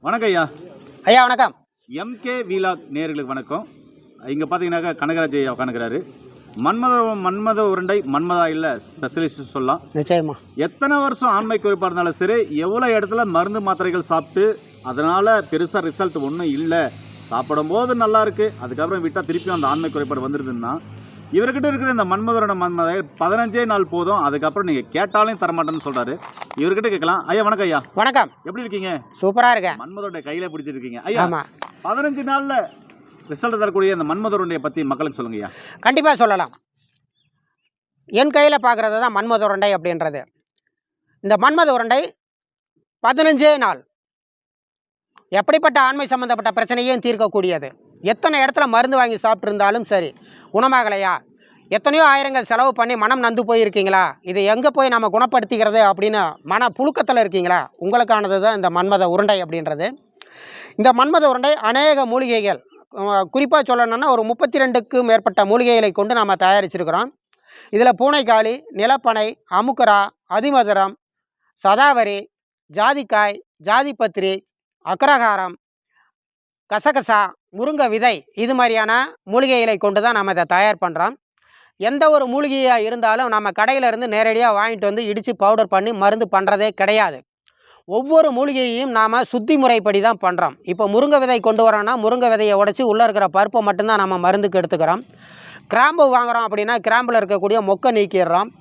வணக்கம் ஐயா. ஐயா வணக்கம். எம்கே வீலாக் நேயர்களுக்கு வணக்கம். இங்கே பார்த்தீங்கன்னாக்கா கனகராஜ் ஐயா உட்காந்துக்கிறாரு. மன்மத உருண்டை மன்மதா இல்லை ஸ்பெஷலிஸ்ட் சொல்லலாம். நிச்சயமா எத்தனை வருஷம் ஆண்மை குறைப்பாக இருந்தாலும் சரி, எவ்வளோ இடத்துல மருந்து மாத்திரைகள் சாப்பிட்டு அதனால் பெருசாக ரிசல்ட் ஒன்றும் இல்லை, சாப்பிடும்போது நல்லா இருக்குது, அதுக்கப்புறம் விட்டால் திருப்பியும் அந்த ஆண்மை குறைபாடு வந்துடுதுன்னா, இவர்கிட்ட இருக்கிற இந்த மன்மதோட 15 நாள் போதும், அதுக்கப்புறம் நீங்கள் கேட்டாலும் தரமாட்டேன்னு சொல்கிறாரு. இவர்கிட்ட கேட்கலாம். ஐயா வணக்கம். ஐயா வணக்கம். எப்படி இருக்கீங்க? சூப்பராக இருக்கேன். மன்மதோட கையில் பிடிச்சிருக்கீங்க ஐயா. 15 நாளில் ரிசல்ட் தரக்கூடிய இந்த மன்மத உருண்டையை பற்றி மக்களுக்கு சொல்லுங்க ஐயா. கண்டிப்பாக சொல்லலாம். என் கையில் பார்க்குறது தான் மன்மத உருண்டை அப்படின்றது. இந்த மன்மத உருண்டை 15 நாள் எப்படிப்பட்ட ஆண்மை சம்மந்தப்பட்ட பிரச்சனையும் தீர்க்கக்கூடியது. எத்தனை இடத்துல மருந்து வாங்கி சாப்பிட்ருந்தாலும் சரி, குணமாகலையா, எத்தனையோ ஆயிரங்கள் செலவு பண்ணி மனம் நந்து போயிருக்கீங்களா, இது எங்கே போய் நம்ம குணப்படுத்திக்கிறது அப்படின்னு மன புழுக்கத்தில் இருக்கீங்களா, உங்களுக்கானது தான் இந்த மன்மத உருண்டை அப்படின்றது. இந்த மன்மத உருண்டை அநேக மூலிகைகள், குறிப்பாக சொல்லணும்னா ஒரு 32க்கும் மேற்பட்ட மூலிகைகளை கொண்டு நாம் தயாரிச்சிருக்கிறோம். இதில் பூனைக்காளி, நிலப்பனை, அமுக்கரா, அதிமதுரம், சதாவரி, ஜாதிக்காய், ஜாதிபத்திரி, அக்ரஹாரம், கசகசா, முருங்கை விதை, இது மாதிரியான மூலிகைகளை கொண்டு தான் நம்ம இதை தயார் பண்ணுறோம். எந்த ஒரு மூலிகையாக இருந்தாலும் நம்ம கடையிலேருந்து நேரடியாக வாங்கிட்டு வந்து இடித்து பவுடர் பண்ணி மருந்து பண்ணுறதே கிடையாது. ஒவ்வொரு மூலிகையையும் நாம் சுத்தி முறைப்படி தான் பண்ணுறோம். இப்போ முருங்கை விதை கொண்டு வரோன்னா முருங்கை விதையை உடச்சி உள்ளே இருக்கிற பருப்பை மட்டும்தான் நம்ம மருந்துக்கு எடுத்துக்கிறோம். கிராம்பு வாங்குகிறோம் அப்படின்னா கிராம்பில் இருக்கக்கூடிய மொக்கை நீக்கிடுறோம்.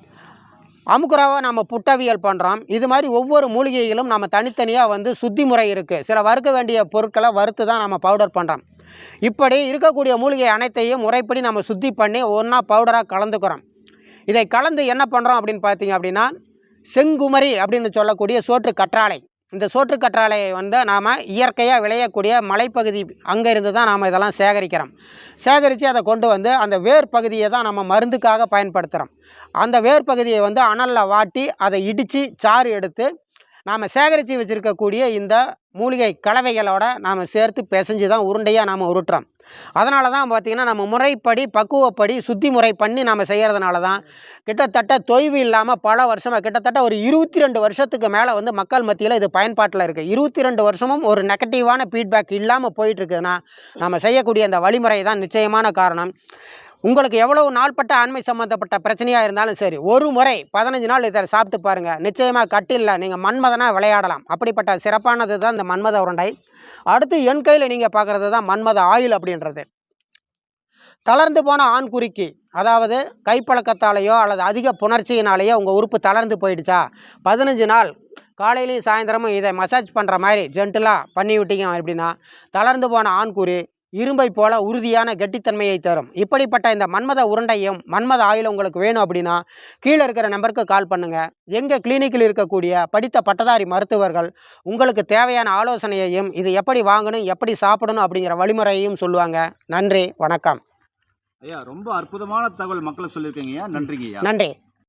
அமுக்குராவை நம்ம புட்டவியல் பண்ணுறோம். இது மாதிரி ஒவ்வொரு மூலிகைகளும் நம்ம தனித்தனியாக வந்து சுத்தி முறை இருக்குது. சில வறுக்க வேண்டிய பொருட்களை வறுத்து தான் நம்ம பவுடர் பண்ணுறோம். இப்படி இருக்கக்கூடிய மூலிகை அனைத்தையும் முறைப்படி நம்ம சுத்தி பண்ணி ஒன்றா பவுடராக கலந்துக்கிறோம். இதை கலந்து என்ன பண்ணுறோம் அப்படின்னு பார்த்தீங்க அப்படின்னா, செங்குமரி அப்படின்னு சொல்லக்கூடிய சோற்று கற்றாழை. இந்த சோற்று கற்றாழையை வந்து நாம் இயற்கையாக விளையக்கூடிய மலைப்பகுதி அங்கே இருந்து தான் நாம் இதெல்லாம் சேகரிக்கிறோம். சேகரித்து அதை கொண்டு வந்து அந்த வேர் பகுதியை தான் நம்ம மருந்துக்காக பயன்படுத்துகிறோம். அந்த வேர் பகுதியை வந்து அனலில் வாட்டி அதை இடித்து சாறு எடுத்து நாம் சேகரித்து வச்சுருக்கக்கூடிய இந்த மூலிகை கலவைகளோட நாம் சேர்த்து பிசைஞ்சு தான் உருண்டையாக நாம் உருட்டுறோம். அதனால தான் பார்த்திங்கன்னா நம்ம முறைப்படி பக்குவப்படி சுத்தி முறை பண்ணி நாம் செய்கிறதுனால தான் கிட்டத்தட்ட தொய்வு இல்லாமல் பல வருஷமாக, கிட்டத்தட்ட ஒரு 22 வருஷத்துக்கு மேலே வந்து மக்கள் மத்தியில் இது பயன்பாட்டில் இருக்குது. 22 வருஷமும் ஒரு நெகட்டிவான ஃபீட்பேக் இல்லாமல் போயிட்டுருக்குதுன்னா நம்ம செய்யக்கூடிய அந்த வழிமுறை தான் நிச்சயமான காரணம். உங்களுக்கு எவ்வளவு நாள்பட்ட ஆண்மை சம்மந்தப்பட்ட பிரச்சனையாக இருந்தாலும் சரி, ஒரு முறை 15 நாள் இதை சாப்பிட்டு பாருங்கள். நிச்சயமாக கட்டில்ல நீங்கள் மன்மதனாக விளையாடலாம். அப்படிப்பட்ட சிறப்பானது தான் இந்த மன்மத உருண்டை. அடுத்து என் கையில் நீங்கள் பார்க்குறது தான் மன்மத ஆயில் அப்படின்றது. தளர்ந்து போன ஆண் குறிக்கு, அதாவது கைப்பழக்கத்தாலேயோ அல்லது அதிக புணர்ச்சியினாலேயோ உங்கள் உறுப்பு தளர்ந்து போயிடுச்சா, 15 நாள் காலையிலையும் சாயந்தரமும் இதை மசாஜ் பண்ணுற மாதிரி ஜென்டிலாக பண்ணி விட்டீங்க அப்படின்னா தளர்ந்து போன ஆண்குறி இரும்பை போல உறுதியான கெட்டித்தன்மையை தரும். இப்படிப்பட்ட இந்த மன்மத உருண்டையும் மன்மத ஆயில் உங்களுக்கு வேணும் அப்படின்னா கீழே இருக்கிற நம்பருக்கு கால் பண்ணுங்கள். எங்கள் கிளினிக்கில் இருக்கக்கூடிய படித்த பட்டதாரி மருத்துவர்கள் உங்களுக்கு தேவையான ஆலோசனையையும் இது எப்படி வாங்கணும், எப்படி சாப்பிடணும் அப்படிங்கிற வழிமுறையையும் சொல்லுவாங்க. நன்றி, வணக்கம். ஐயா ரொம்ப அற்புதமான தகவல் மக்களை சொல்லியிருக்கீங்க. நன்றிங்க ஐயா. நன்றி.